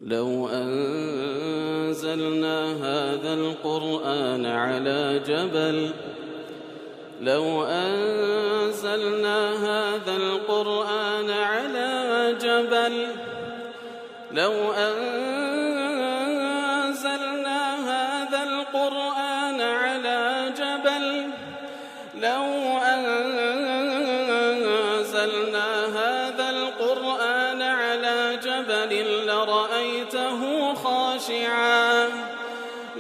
لو أنزلنا هذا القرآن على جبل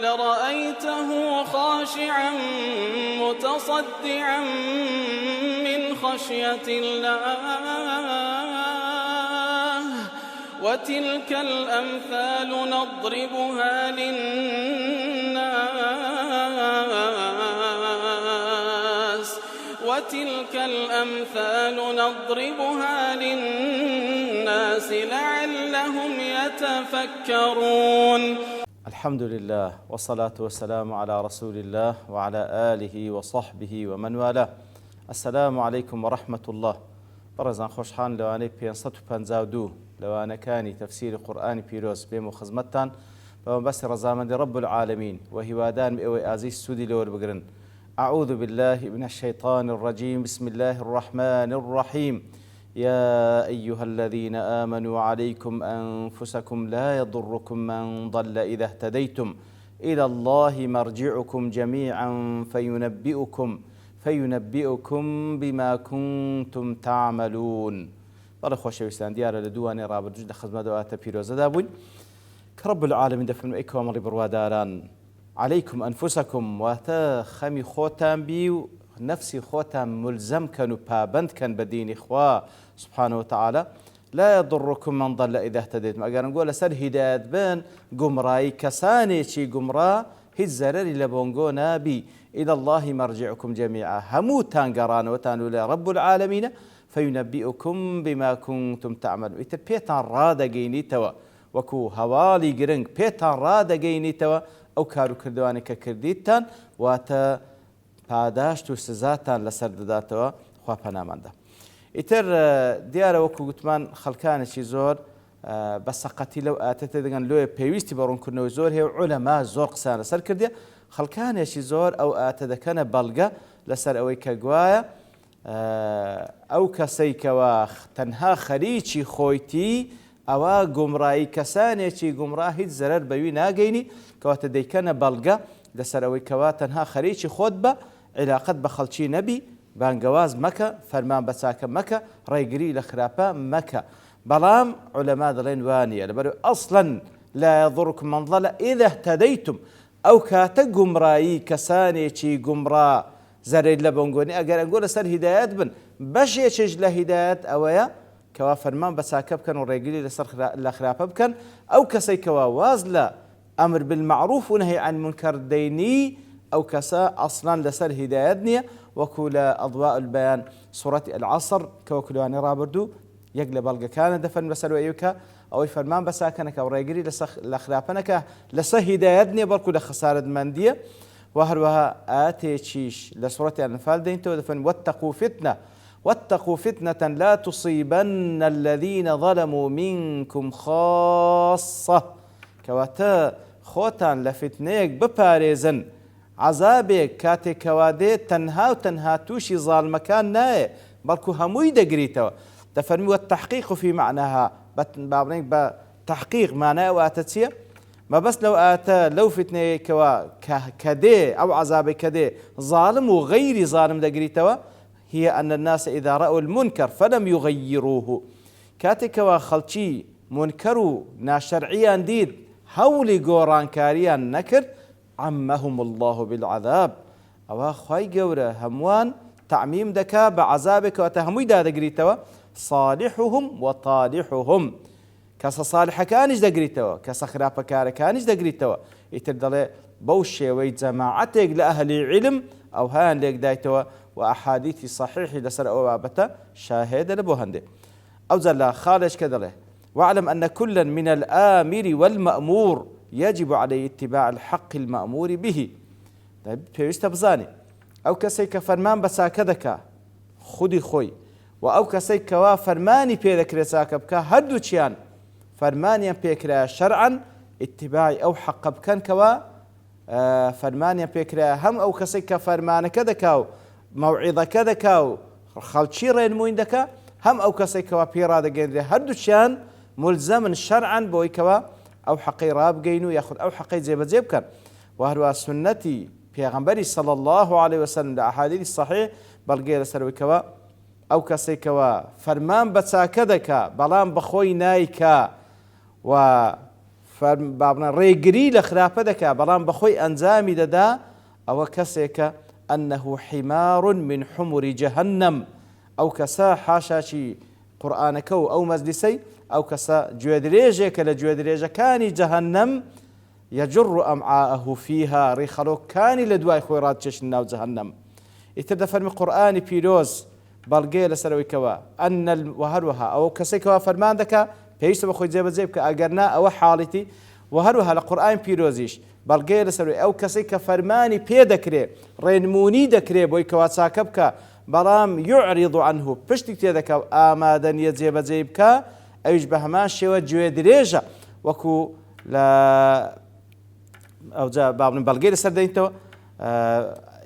لرأيته خاشعا متصدعا من خشية الله وتلك الأمثال نضربها للناس لعلهم يتفكرون. الحمد لله والصلاة والسلام على رسول الله وعلى آله وصحبه ومن والاه. السلام عليكم ورحمة الله. برزان خوشحان لواني 552 لوانكاني تفسير قرآن بيروز بيمو خزمتان بس رزامن رب العالمين وهوادان بأوي آزيز سودي لور بقرن. أعوذ بالله من الشيطان الرجيم. بسم الله الرحمن الرحيم. يا أيها الذين آمنوا عليكم أنفسكم لا يضركم من ضل إذا اهتديتم إلى الله مرجعكم جميعا فينبئكم بما كنتم تعملون. بەڵێ خۆشەویستان دیارە لە دووانێ ڕابردوو لە خزمەت ئەواتە پیرۆزەدا بووین کە رب العالمین دەفەرمێ ئەی کۆمەڵی بڕواداران عليكم أنفسكم واتە خەمی خۆتان بی و نفسی خۆتان ملزم کەن و پابند کەن بە دینی خوا سبحانه وتعالى لا يضركم من ضل إذا اهتديتم. ئەگەر نگۆ لەسەر هیدایەت بن گومڕایی کەسانێکی گومڕا هیچ زەرەری لە بۆنگۆ نابی. إلى الله مرجعكم جميعا هەمووتان گەڕانەوەتان و لە رب العالمینە فينبئكم بما كنتم تعملون. ئیتر پێتان ڕادەگەینیتەوە وەکو هەواڵی گرنگ پێتان ڕادەگەینیتەوە ئەو کار و کردوانی کە کردیتان واتە پاداشت و سزاتان لەسەر دەداتەوە خوا پەناماندا. ئیتر دیارە وەکو گوتمان خەڵکانێکی زۆر بە سەقەتی لەو ئاتێتە دەگەن لۆیە پێویستی بە ڕوونکردنەوەی زۆر هەیە و عولەما زۆر قسان لەسەر کردیە. خەڵکانێکی زۆر ئەو ئاتە دەکەنە بەڵگە لەسەر ئەوەی کە گوایە ئەو کەسەی کەوە تەنها خەریکی خۆیتی ئەوە گومڕایی کەسانێکی گومڕا هیچ زەرەر بەوی ناگەینی کەواتە دەیکەنە بەڵگە لەسەر ئەوەی کەوا تەنها خەریکی خۆت بە علاقەت بە خەڵکی نەبی بانگەواز مەکە فەرمان بە چاکە مەکە ڕێگری لە خراپە مەکە. بەڵام عولەما دەڵێن وانە لەبەر ئەسڵەن لا يضركم من ضل إذا اهتديتم ئەو کاتە گومڕایی کەسانێکی گومڕا زەرێت لە بۆنگۆنی ئەگەر ئەنگۆ لەسەر هیدایەت بن بەشێکیش لە هیدایەت ئەوەیە کەوا فەرمان بە چاکە بکەن و ڕێگری لەسەر لە خراپە بکەن. ئەو کەسەی کەوا واز لە ئەمر بالمعروف و نهی عن منکر دەینی ئەو کەسە ئەسڵان لەسەر هیدایەت نییە وەکو لە ئەضواء البەیان سوورەتی العەسر کە وەکو لەوانەیە ڕابردوو یەک لە بەڵگەکانە دەفەرمێ بەسەر ئەوەیە ئەوەی فەرمان بە چاکەنەکە و ڕێگری لە خراپە نەکە لەسەر هیدایەت نییە بەڵکو لە خەسارەتمەندیە. و هەروەها ئاتێکیش لە سوورەتی ئەنفال دەینەوە دەفەرمێ واتقوا فتنة لا تصيبن الذين ظلموا منكم خاصة. کەواتە خۆتان لە فتنەیەک بپارێزن عەزابێک کاتێک کەوا دێت تەنها و تەنها تووشی زاڵمەکان نایە بەڵکو هەمووی دەگریتەوە. دەفەرمی والتحقیق في معناها بابنێک بە تحقیق مانای ئەو ئاتە چییە؟ مەبەست لەو ئاتە لەو فتنەیەکەوە کە دێ ئەو عەزابێک کە دێ زاڵم و غەیری زاڵم دەگریتەوە هي أن الناس إذا رأوا المنكر فلم يغيروه. كاتكوا خلشي منكروا ناشرعيان ديد هولي قوران كاريان نكر عمهم الله بالعذاب. أو خواي قورة هموان تعميم دكا بعذابك وتهمي دا دقريتوا صالحهم وطالحهم. كاسا صالح كانش دقريتوا كاسا خرافة كار كانش دقريتوا يتردل بوشي ويجماعتك لأهل علم أو هان ليك دايتوا وأحاديث صحيح لسر أو بابته شاهد لبوهنده أو زلا خالش كذله. واعلم أن كلا من الآمر والمأمور يجب عليه اتباع الحق المأمور به. پێویستە بزانێ ئەو کەسێک کە فەرمان بە چاکە دەکا خودی خۆی و ئەو کەسێک کەوا فەرمانی پێ دەکرێت چاکە بکە هەردووچیان فەرمانیان پێکرا شەرعەن ئیتیباعی ئەو حەقە بکەن کەوە فەرمانیان پێکرا هەم ئەو کەسێک کە فەرمانەکە دەکا و مەوعیدەکە دەکا و خەڵکی ڕێنمووین دەکا هەم ئەو کەسێکەوە پێ ڕادەگەێنرێ هەردووچیان ملزەمن شەرعەن بۆی کەوە ئەو حەقەی ڕابگەین و یاخود ئەو حەقەی جێبەجێ بکەن و هەروە سنەتی پێغەمبەری صلی الله عليه وسلم لە ئەحادیثی صحیح بەڵگەیە لەسەرەوەی کەوە ئەو کەسێکەوە فەرمان بە چاکە دەکا بەڵام بەخۆی نایکا و بابنە ڕێگری لە خراپە دەکا بەڵام بەخۆی ئەنجامی دەدا ئەوە کەسێکە ئەنەه حمار من حمر جهنم ئەو کەسە حاشاچی قورئانەکە و ئەو مەجلیسەی ئەو کەسە گوێدرێژێکە لە گوێدرێژەکانی جەهەنەم يجر أمعاءه فيها ڕێخەڵۆکانی لە دوای خۆی ڕادچێشن ناو جەهەنەم ئیتر دەفەرمی قورئانی پیرۆز بەڵگەیە لەسەرەوەی کەوە ئەن وهروها ئەو کەسێکەوە فەرمان دەکا پێویستە بە خۆی جێبەجێ بکە ئەگەرنا ئەوە حاڵیتی وهروها لە قورئانی پیرۆزیش بەڵگەیە لەسەرەوەی ئەو کەسێک کە فەرمانی پێ دەکرێ ڕێنمونی دەکرێ بۆی کەوا چاکە بکە بەڵام يعرض عنه پشتی تێ دەکا و ئامادە نییە جێبەجێ بکە ئەویش بە هەمان شێوە گوێ درێژە وەکو لە ئەوجا بابن بەڵگەی لەسەر دەینتەوە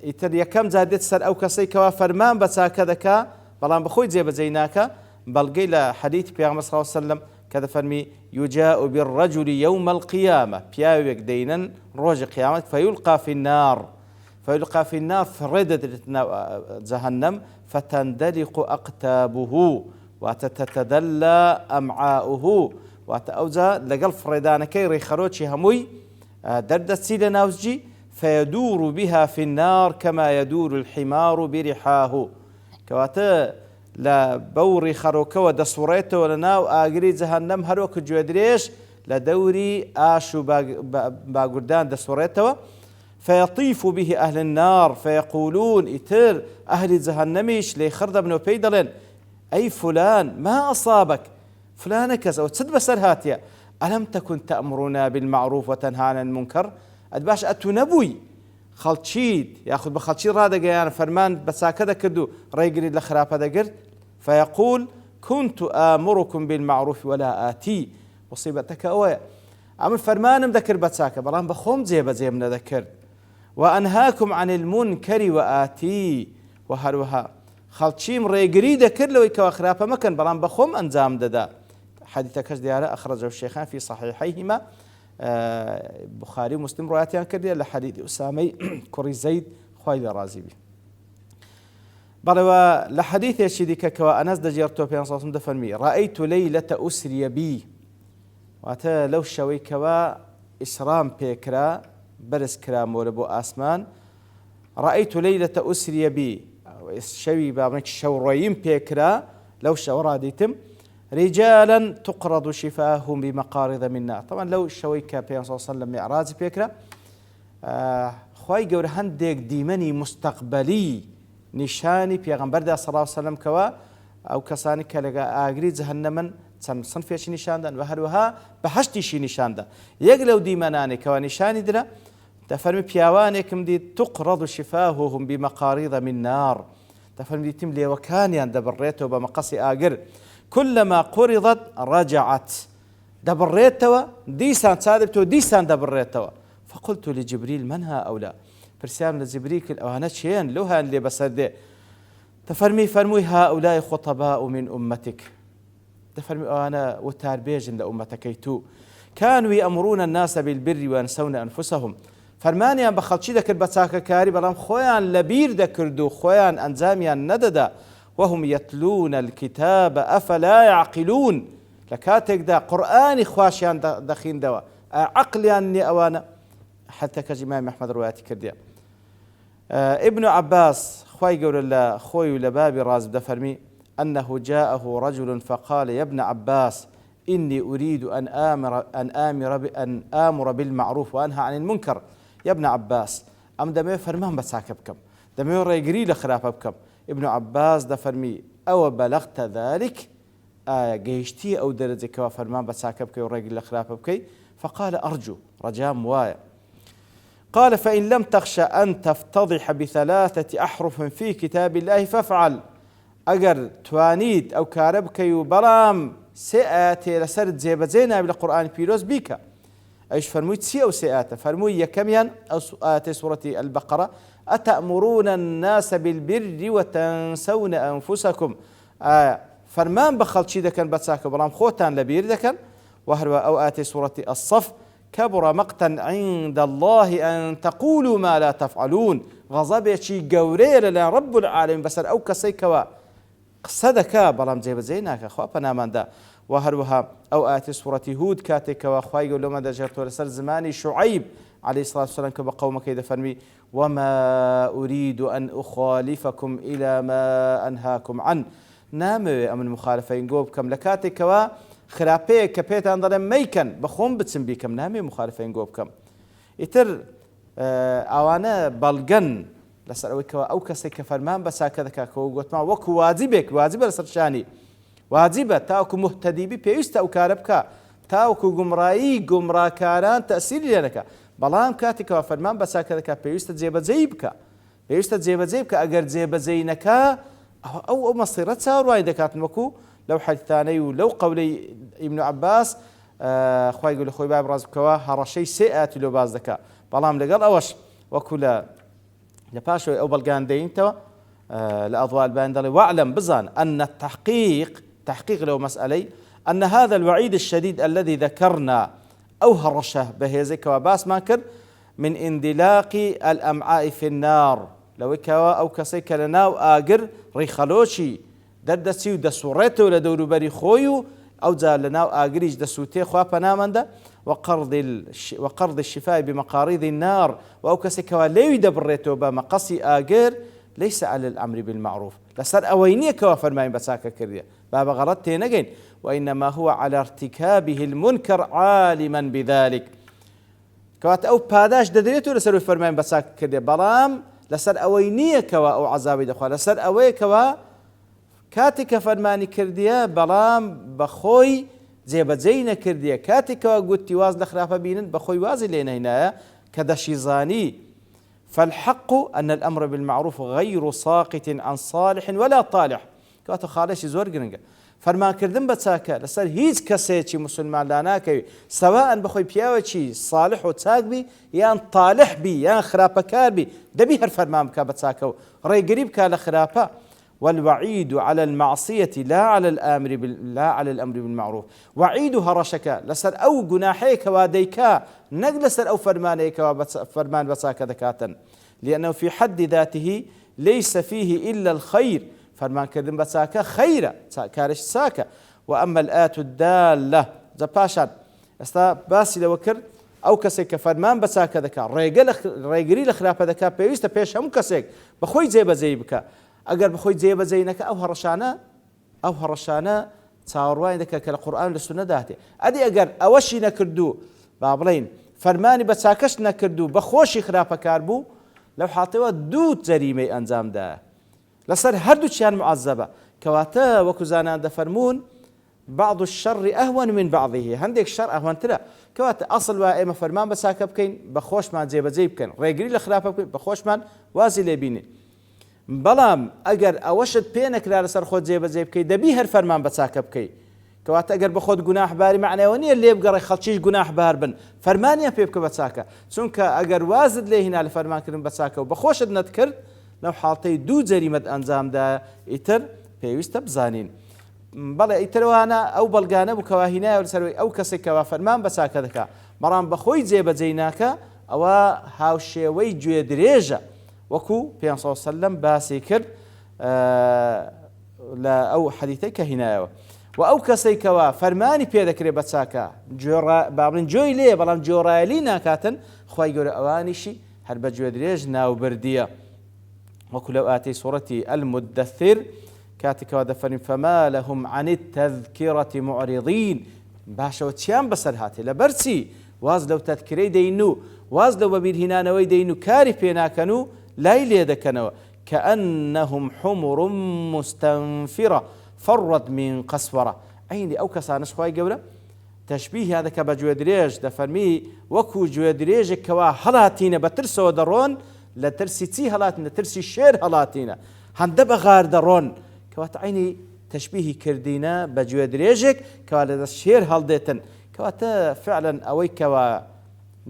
ئیتر یەکەم جار دێت سەر ئەو کەسێکەوە فەرمان بە چاکە دەکا بەڵام بەخۆی جێبەجێ ناکە بەڵگەی لە حەدیثی پێغەمبەر صلی الله علیه وسلم کە دەفەرمی يجاء بالرجل يوم القيامة پیاوێک دەینن ڕۆژی قیامەت فيلقى في النار فرێدەدرێت ناو جەهەنەم فتندلق أقتابه وتتدلى أمعاؤه واتە ئەوجا لەگەڵ فڕێدانەکەی ڕێخەرۆکی هەمووی دەردەچی لە ناوجی فيدور بها في النار كما يدور الحمار برحاه کەواتە لە بەو ڕێخەرۆکەوە دەسوڕێتەوە لە ناو ئاگری جەهەنەم هەروەکو گوێدرێژ لە دەوری ئاش و باگوردان دەسوڕێتەوە فيطيف به أهل النار فيقولون ئیتر ئەهلی جەهەنەمیش لێی خڕ دەبنەوە پێی دەڵێن ئەی فلان ما أصابك فلانە کەس ئەوە چت بەسەر هاتیە ئەلەم تەکن تەأمرنا بالمعروف وتنهى عن المنكر ئەتباش ئەتو نەبووی خەڵکیت یاخود بە خەڵکی ڕادەگەیان فەرمان بە چاکە دەکرد و ڕێگریت لە خراپە دەگرت فيقول كنت آمركم بالمعروف ولا آتي مصیبەتەکە ئەوەیە ئەمن فەرمانم دەکرد بە چاکە بەڵام بە خۆم جێبەجێم نەدەکرد وأنهاكم عن المنكر وآتي وهروها خەڵکیم ڕێگری دەکرد لەوەی کەوا خراپە مەکەن بەڵام بە خۆم ئەنجام دەدا حەدیثەکەش دیارە ئەخرجه الشيخان في صحيحيهما بخاري ومسلم ڕوایەتیان کردێ لە حەدیثی ئوسامەی کوڕی زەید خوای لێ ڕازی بی بەڵێوە لە حەدیثێکی دیکەکەوە ئەنەس دەجێڕتەوە پێغەمبەر صلی الله عليه وسلم دەفەرمی رأيت ليلة أسري بي واتە لەو شەوەی کەوا ئیسرام پێکرا بەرز کرامەوە بۆ ئاسمان رأيت ليلة أسري بي شەوی بابنێکی شەوڕۆییم پێکرا لەو شەوە ڕادیتم رجالا تقرض شفاههم بمقارض من نار طبعا لو شوي كا بيان صلى الله عليه وسلم معراج بيكرا خوای گەورە هەندێک دیمەنی مستقبلی نیشانی پێغەمبەردا صلی الله عليه وسلم کەوا ئەو کەسانی کە لە ئاگری جەهەنەمن چەند سنفێکی نیشاندان و هەروەها بەهەشتیشی نیشاندا یەک لەو دیمەنانێک کەوا نیشانی درا دەفەرمی پیاوانێکم دیت تقرض شفاههم بمقارض من نار دەفەرمی دیتم لێوەکانیان دەبڕێتەوە بە مەقەسی ئاگر كلما قرضت رجعت دبريتوا ديسان صادبتو ديسان دبريتوا فقلت لجبريل من هؤلاء برسام لجبريل الأوانات شيئا لوها اللي بسرده فرمي هؤلاء خطباء من أمتك تفرمي أنا وتاربيج لأمتكيتو كانوا يأمرون الناس بالبر وينسون أنفسهم فرمانيان بخلشي ذكر بتاكا كاري بلام خويان لبير ذكردو خويان أنزاميان نددا وهم يتلون الكتاب أفلا يعقلون لكاتك دا قرآن خواشيان دخين دوا عقليان أوانا حتى كجمام أحمد رواياتي كرديا ابن عباس خوي قول الله خوي لبابي رازب دفرمي أنه جاءه رجل فقال يا ابن عباس إني أريد أن آمر بالمعروف وأنهى عن المنكر يا ابن عباس أم دمي فرمان بساكبكم دمي ريقري لخرافبكم ابن عباس دفرمي أو بلغت ذلك قيشتي أو درجك وفرمان بساكبك وريقري لخرافبك فقال أرجو رجاء موايا قال فإن لم تخشى أن تفتضح بثلاثة أحرف في كتاب الله فافعل أجر توانيت أو كاربك وبرام سێ ئاەتێ لەسەر جێبەجێ ناوی لە قورئانی پیرۆز بیکە. ئەوش فەرمووی چی ئەو سێ ئاەتە؟ فەرمووی یەکەمیان ئەو ئاەتەی سوورەتی البەقەرە ئەتەئموڕونە الناس بالبر وتنسون أنفسكم فەرمان بە خەڵکی دەکەن بە چاکە بەڵام خۆتان لە بیر دەکەن. و هەروە ئەو ئاەتەی سوورەتی الصەف كبر مقتا عند الله أن تقولوا ما لا تفعلون غەزەبێکی گەورەیە لەلایەن رب العالمین بەسەر ئەو کەسەی کەوا قسە دەکا بەڵام جێبەجێ ناکە خوا پەناماندا. و هەروەها ئەو ئاەتی سوورەتی هود کاتێکەوە خوای گەورە لەمە دەژێتەوە لەسەر زمانی شوعەیب عليه الصلاة والسلام کە بە قەومەکەی دەفەرمی وما أريد أن أخالفكم إلى ما أنهاكم عنه نامەوێ ئەمن مخالفەین گۆ بکەم لە کاتێکەوە خراپەیە کە پێتان دەڵێم مەیکەن بەخۆم بچم بیکەم نامێ مخالفەین گۆ بکەم. ئیتر ئەوانە بەڵگەن لەسەر ئەوەی کەەوە ئەو کەسێک کە فەرمان بە چاکە دەکا کەەوە گوتمان وەکو واجبێک واجبە لەسەر شانی واجبە تاوەکو مهتەدیبی پێویستە ئەو کارە بکە تاوەکو گومڕایی گومڕاکاران تەسیری لێ نەکا بەڵام کاتێکەوە فەرمان بە چاکە دەکا پێویستە جێبەجێی بکە پێویستە جێبەجێ بکە ئەگەر جێبەجێی نەکا ئەو مەسیرە چاوەڕوای دەکاتن وەکو لەو حەدیثانەی و لەو قەولەی ئیبن عەباس خوای گەورە خۆی باب ڕاز بکەوە هەڕەشەی سێ ئاەتی لێ باز دەکا. بەڵام لەگەڵ ئەوەش وەکو لە پاشەوەی ئەو بەڵگان دەینتەوە لە ئەضواء البیان دەڵێ واعلم بزان أن تحقيق لو مسألة أن هذا الوعيد الشديد الذي ذكرنا أو هرشه بهذه كواباس ما كر من اندلاق الأمعاء في النار لو كوا أو كسيك لناو آجر ريخلوشي دردسي ودسورته لدور بري خويو أو زال لناو آجريج دسوتي خوا بنامندا وقرض الشفاء بمقاريض النار وأو كسيك ليو دبرته بمقصي آجر ليس على الأمر بالمعروف لسر أوينية كوا فرماين بساكا كردية بابا غلط تينجين وإنما هو على ارتكابه المنكر عالما بذلك كوات أو باداش ددريتو لسر فرماين بساكا كردية بلام لسر أوينية كوا أو عذابي دخوا لسر أوي كوا كاتك فرماني كردية بلام بخوي جێبەجێی نەکردیە کاتێکەوە گوتی واز لە خراپە بینن بەخۆی وازی لێ نەهێنایە کە دەشیزانی فالحق أن الأمر بالمعروف غير ساقط عن صالح ولا طالح كاتو خالشی زۆر گرنگە فەرمانکردن بە چاکە لەسەر هیچ کەسێکی مسلمان لا ناکەوی سەواء بەخۆی پیاوێکی صالح و چاک بی یان طالح بی یان خراپەکار بی دەبی هەر فەرمان بکە بە چاکە و ڕێگری بکە لە خراپە والوعيد على المعصية لا على الأمر بالمعروف وعيد هرشك لسر أو جناحيك واديكا نجلسر أو فرمان بساك ذكاتا لأنه في حد ذاته ليس فيه إلا الخير فرمان كردن بساك خيرا كارش ساكا وأما الآت الدالة زباشان استا باسي لوكر أو كسيك فرمان بساك ذكا ريقري لخلاف ذكا بيوست بيش هم كسيك بخوي زي بكا ئەگەر بخۆی جێبەجێ نەکە ئەو هەڕەشانە چاوەڕوای دەکە کە لە قورئان لە سونە داهاتێ ئەدی ئەگەر ئەوەشی نەکردو با بڵێین فەرمانی بە چاکەش نەکردو بە خۆشی خراپەکار بوو لەو حاڵەتەوە دوو جەریمەی ئەنجامدایە لەسەر هەردووچیان معەزەبە کەواتە وەکو زانان دەفەرمون بعض الشر أهون من بعضه هەندێک شەڕ ئەهوەنترە کەواتە ئەسڵ وایە ئێمە فەرمان بە چاکە بکەین بە خۆشمان جێبەجێ بکەین ڕێگری لە خراپە بکەین بە خۆشمان وازی لێ بینین بەڵام ئەگەر ئەوەشت پێ نەکرا لەسەر خۆت جێبەجێ بکەیت دەبی هەر فەرمان بە چاکە بکەیت کەواتە ئەگەر بە خۆت گوناحباری معنەوە نییە لێ بگەڕێ خەڵکیش گوناحبار بن فەرمانیان پێ بکە بە چاکە چونکە ئەگەر وازت لێ هێنا لە فەرمانکردن بە چاکە و بە خۆشت نەتکرد لەو حاڵەتەی دوو جەریمەت ئەنجامدا ئیتر پێویستە بزانین بەڵێ ئیترەوانە ئەو بەڵگانە بوو کەوا هینایە لەسەروەی ئەو کەسێکەوە فەرمان بە چاکە دەکا بەڵام بەخۆی جێبەجێ ناکە ئەوە هاوشێوەی گوێ درێژە وەکو پێغەمبەر صلی الله علیه و سلم باسی کرد لە ئەو حەدیثەی کە هینایەوە و ئەو کەسێکەوە فەرمانی پێ دەکرێت بە چاکە با بڵێن جۆی لێ بەڵام جۆڕایەلی ناکاتن خوای گەورە ئەوانیشی هەر بە گوێ درێژ ناوبردیە وەکو لەو ئاتەی سوورەتی المدەثر کاتێکەوە دەفەرمێن فما لهم عن التذكرة معرضين باشەوە چیان بەسەر هاتێ لەبەرچی واز لەو تەذکرەی دەین و واز لەو بەبیرهێنانەوەی دەین و کاری پێ ناکەن و لای لێ دەکەنەوە كأنهم حمر مستنفرة فرت من قسورة عینی ئەو کەسانش خوای گەورە تەشبیه دەکە بە گوێ درێژ دەفەرمی وەکو گوێ درێژێکەوە هەڵاتینە بە ترسەوە دەڕۆن لە ترسی چی هەڵاتینە ترسی شێر هەڵاتینە هەندە بە غار دەڕۆن کەواتە عینی تشبیهی کردینە بە گوێ درێژێک کەوا لەدەست شێر هەڵدێتن کەواتە فعلا ئەوەی کەوا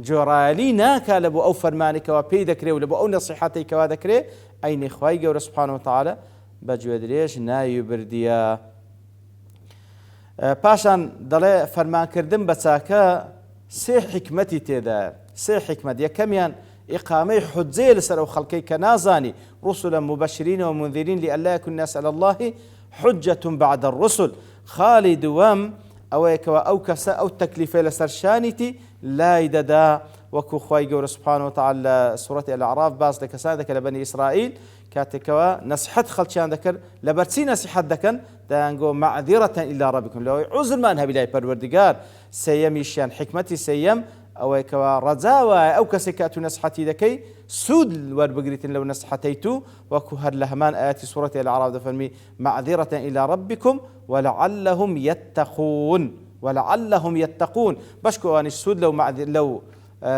جۆڕایەلی ناکا لە بۆ ئەو فەرمانێکەوە پێی دەکرێت و لە بۆ ئەو نەسیحەتەی کەوا دەکرێت ئەینی خوای گەورە سوبحانەهو وتەعالە بە گوێ درێژ ناوی بردیە. پاشان دەڵێ فەرمانکردن بە چاکە سێ حکمەتی تێدا، سێ حکمەت. یەکەمیان ئیقامەی حجەیە لەسەر ئەو خەڵکەی کە نازانی، رسلا مبشرین ومنذرین لئلا یکون الناس علی الله حجة بعد الرسل. خاڵی دووەم ئەوەیە کەوە ئەو کەسە ئەو تەکلیفە لەسەر شانیتی لای دەدا وەکو خوای گەورە سوبحانەهو وتەعالە لە سوورەتی ئەلعراف باس لە کەسان دەکات لە بەنی ئیسرائیل کاتێکەوە نەسیحەت خەڵکیان دەکرد لەبەرچی نەسیحەت دەکەن دەیانگۆ مەعذیرەتەن ئیلا ڕەبیکم لەوەی عوزرمان هەبی لای پەروەردگار. سەیەمیشیان حکمەتی سەیەم ئەوەیە کەوا ڕەجاوە ئەو کەسێک کە تو نەسیحەتی دەکەی سوود وەربگریتن لەو نەسیحەتەی تو وەکو هەر لە هەمان ئاەتی سوورەتی ئەلعراف دەفەرمی مەعذیرەتەن ئیلا ڕەبیکم ولعلهم يتقون ولعلهم يتقون. بەشکۆ ئەوانیش سوود لەو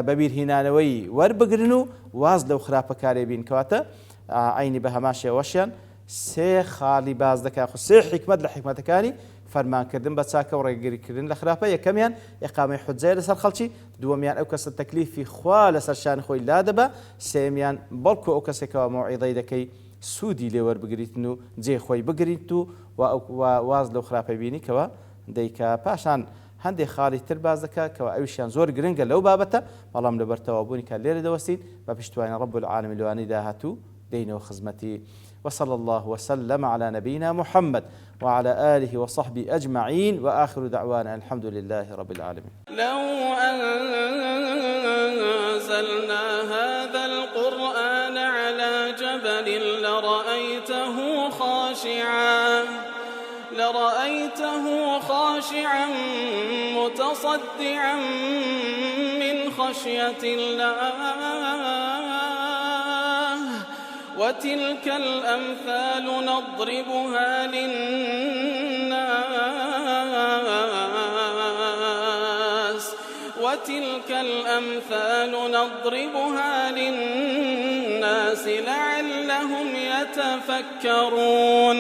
بەبیر هینانەوەی وەربگرن و واز لەو خراپەکارێ بین. کەواتە عینی بە هەمان شێوەشیان سێ خاڵی باز دەکات خو سێ حکمت لە حکمەتەکانی فەرمانکردن بە چاکە و ڕێگریکردن لە خراپە. یەکەمیان ئیقامەی حجەیە لەسەر خەڵکی، دووەمیان ئەو کەسە تەکلیفی خوا لەسەر شانی خۆی لا دەبە، سێمیان بەڵکو ئەو کەسێکەوە مەوعیزەی دەکەی سوودی لێ وەربگریتن و جێ خۆی بگریت و واز لەو خراپە بینی کەوە دەیکا. پاشان هەندێک خاڵی تر باز دەکات کەەوە ئەویشیان زۆر گرنگە لەو بابەتە، بەڵام لەبەرتەوابوونی کە لێرە دەوەستین بە پشتوانە رب العالمین لەوانەی داهاتوو دەینەوە خزمەتی. وصلى الله وسلم على نبينا محمد وعلى آله وصحبه أجمعين وآخر دعوانا الحمد لله رب العالمين. لو أنزلنا هذا القرآن على جبل لرأيته خاشعا متصدعا من خشية الله وتلك الأمثال نضربها للناس لعلهم يتفكرون.